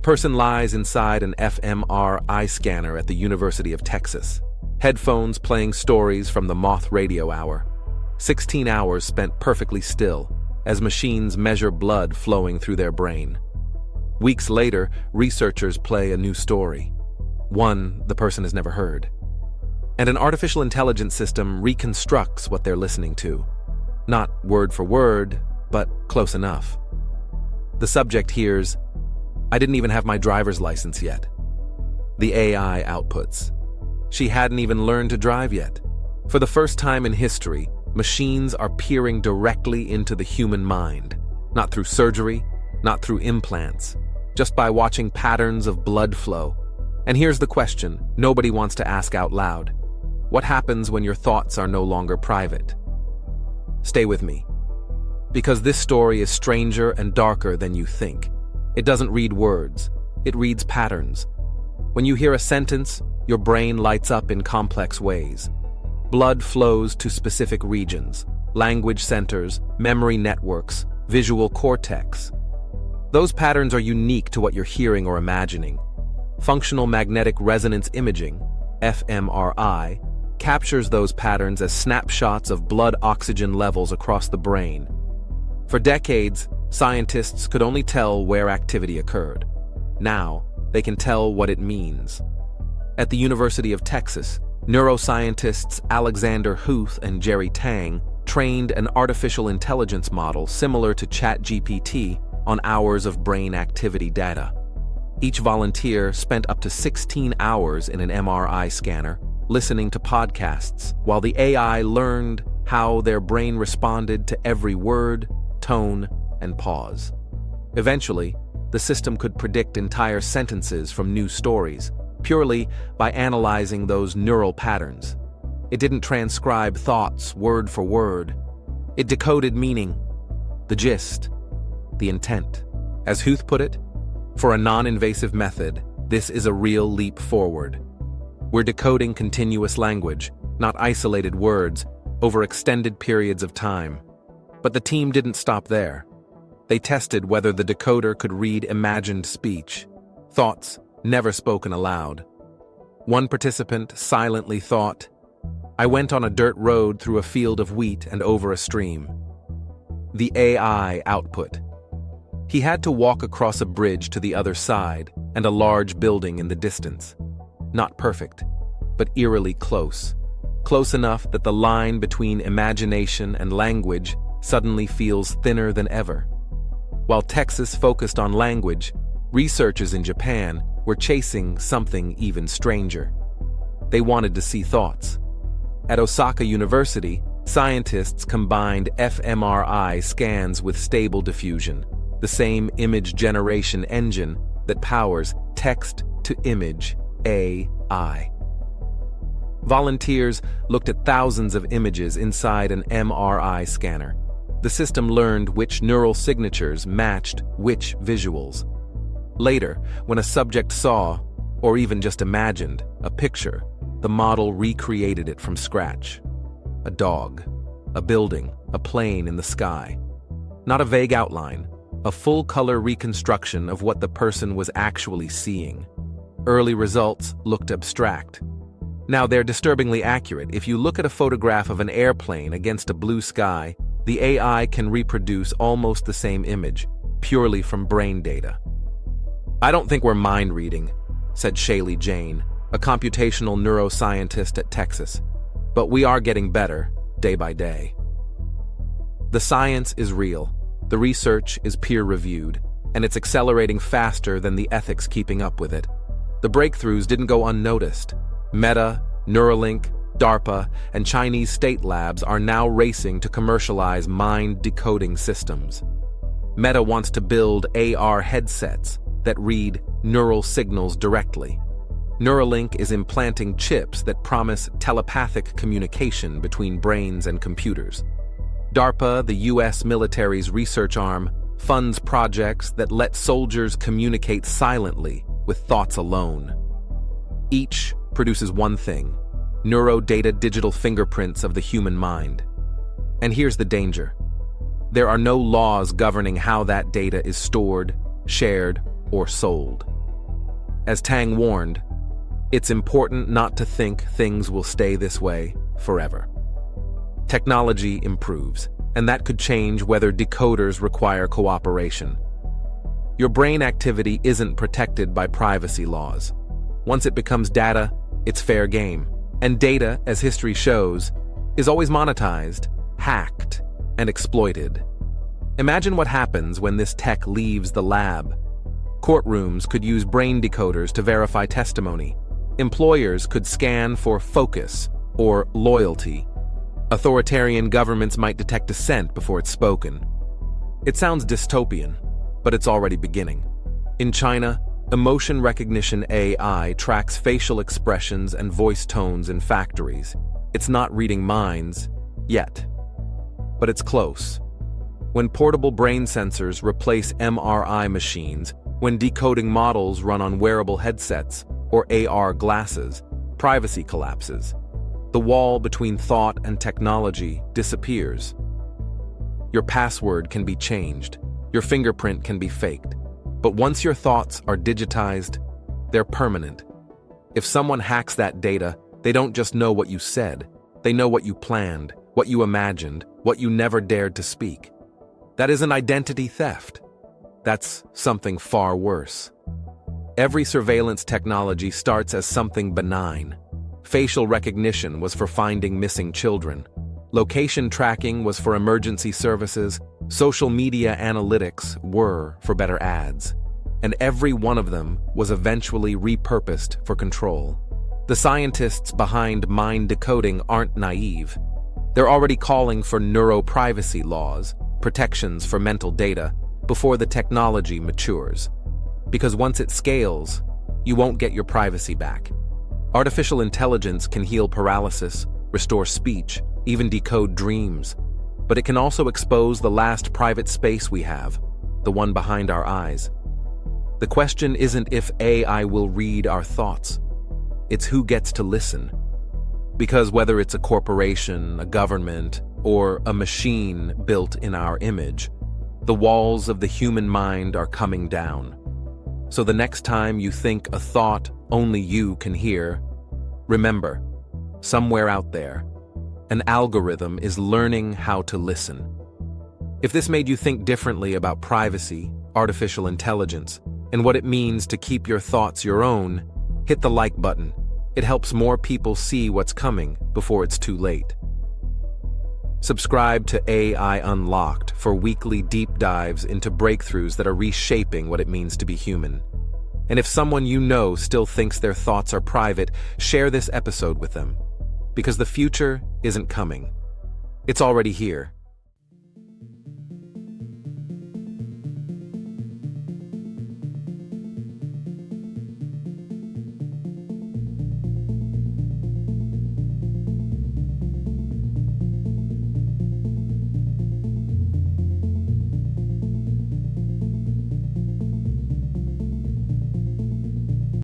person lies inside an fMRI scanner at the University of Texas, headphones playing stories from the Moth Radio Hour. 16 hours spent perfectly still, as machines measure blood flowing through their brain. Weeks later, researchers play a new story, one the person has never heard. And an artificial intelligence system reconstructs what they're listening to. Not word for word, but close enough. The subject hears, "I didn't even have my driver's license yet." The AI outputs, "She hadn't even learned to drive yet." For the first time in history, machines are peering directly into the human mind, not through surgery, not through implants, just by watching patterns of blood flow. And here's the question nobody wants to ask out loud. What happens when your thoughts are no longer private? Stay with me, because this story is stranger and darker than you think. It doesn't read words, it reads patterns. When you hear a sentence, your brain lights up in complex ways. Blood flows to specific regions, language centers, memory networks, visual cortex. Those patterns are unique to what you're hearing or imagining. Functional magnetic resonance imaging, fMRI, captures those patterns as snapshots of blood oxygen levels across the brain. For decades, scientists could only tell where activity occurred. Now, they can tell what it means. At the University of Texas, neuroscientists Alexander Huth and Jerry Tang trained an artificial intelligence model similar to ChatGPT on hours of brain activity data. Each volunteer spent up to 16 hours in an MRI scanner, listening to podcasts, while the AI learned how their brain responded to every word, tone, and pause. Eventually, the system could predict entire sentences from news stories, purely by analyzing those neural patterns. It didn't transcribe thoughts word for word. It decoded meaning, the gist, the intent. As Huth put it, for a non-invasive method, this is a real leap forward. We're decoding continuous language, not isolated words, over extended periods of time. But the team didn't stop there. They tested whether the decoder could read imagined speech, thoughts never spoken aloud. One participant silently thought, "I went on a dirt road through a field of wheat and over a stream." The AI output. He had to walk across a bridge to the other side and a large building in the distance. Not perfect, but eerily close. Close enough that the line between imagination and language suddenly feels thinner than ever. While Texas focused on language, researchers in Japan were chasing something even stranger. They wanted to see thoughts. At Osaka University, scientists combined fMRI scans with stable diffusion, the same image generation engine that powers text-to-image AI. Volunteers looked at thousands of images inside an MRI scanner. The system learned which neural signatures matched which visuals. Later, when a subject saw, or even just imagined, a picture, the model recreated it from scratch. A dog, a building, a plane in the sky. Not a vague outline, a full-color reconstruction of what the person was actually seeing. Early results looked abstract. Now they're disturbingly accurate. If you look at a photograph of an airplane against a blue sky, the AI can reproduce almost the same image, purely from brain data. "I don't think we're mind-reading," said Shaylee Jane, a computational neuroscientist at Texas. "But we are getting better, day by day." The science is real, the research is peer-reviewed, and it's accelerating faster than the ethics keeping up with it. The breakthroughs didn't go unnoticed. Meta, Neuralink, DARPA, and Chinese state labs are now racing to commercialize mind-decoding systems. Meta wants to build AR headsets that read neural signals directly. Neuralink is implanting chips that promise telepathic communication between brains and computers. DARPA, the US military's research arm, funds projects that let soldiers communicate silently with thoughts alone. Each produces one thing: neuro-data digital fingerprints of the human mind. And here's the danger. There are no laws governing how that data is stored, shared, or sold. As Tang warned, it's important not to think things will stay this way forever. Technology improves, and that could change whether decoders require cooperation. Your brain activity isn't protected by privacy laws. Once it becomes data, it's fair game. And data, as history shows, is always monetized, hacked, and exploited. Imagine what happens when this tech leaves the lab. Courtrooms could use brain decoders to verify testimony. Employers could scan for focus or loyalty. Authoritarian governments might detect dissent before it's spoken. It sounds dystopian, but it's already beginning. In China, emotion recognition AI tracks facial expressions and voice tones in factories. It's not reading minds yet, but it's close. When portable brain sensors replace MRI machines, when decoding models run on wearable headsets or AR glasses, privacy collapses. The wall between thought and technology disappears. Your password can be changed. Your fingerprint can be faked. But once your thoughts are digitized, they're permanent. If someone hacks that data, they don't just know what you said. They know what you planned, what you imagined, what you never dared to speak. That isn't identity theft. That's something far worse. Every surveillance technology starts as something benign. Facial recognition was for finding missing children. Location tracking was for emergency services. Social media analytics were for better ads. And every one of them was eventually repurposed for control. The scientists behind mind decoding aren't naive. They're already calling for neuroprivacy laws, protections for mental data, before the technology matures. Because once it scales, you won't get your privacy back. Artificial intelligence can heal paralysis, restore speech, even decode dreams. But it can also expose the last private space we have, the one behind our eyes. The question isn't if AI will read our thoughts. It's who gets to listen. Because whether it's a corporation, a government, or a machine built in our image, the walls of the human mind are coming down. So the next time you think a thought only you can hear, remember, somewhere out there, an algorithm is learning how to listen. If this made you think differently about privacy, artificial intelligence, and what it means to keep your thoughts your own, hit the like button. It helps more people see what's coming before it's too late. Subscribe to AI Unlocked for weekly deep dives into breakthroughs that are reshaping what it means to be human. And if someone you know still thinks their thoughts are private, share this episode with them. Because the future isn't coming. It's already here.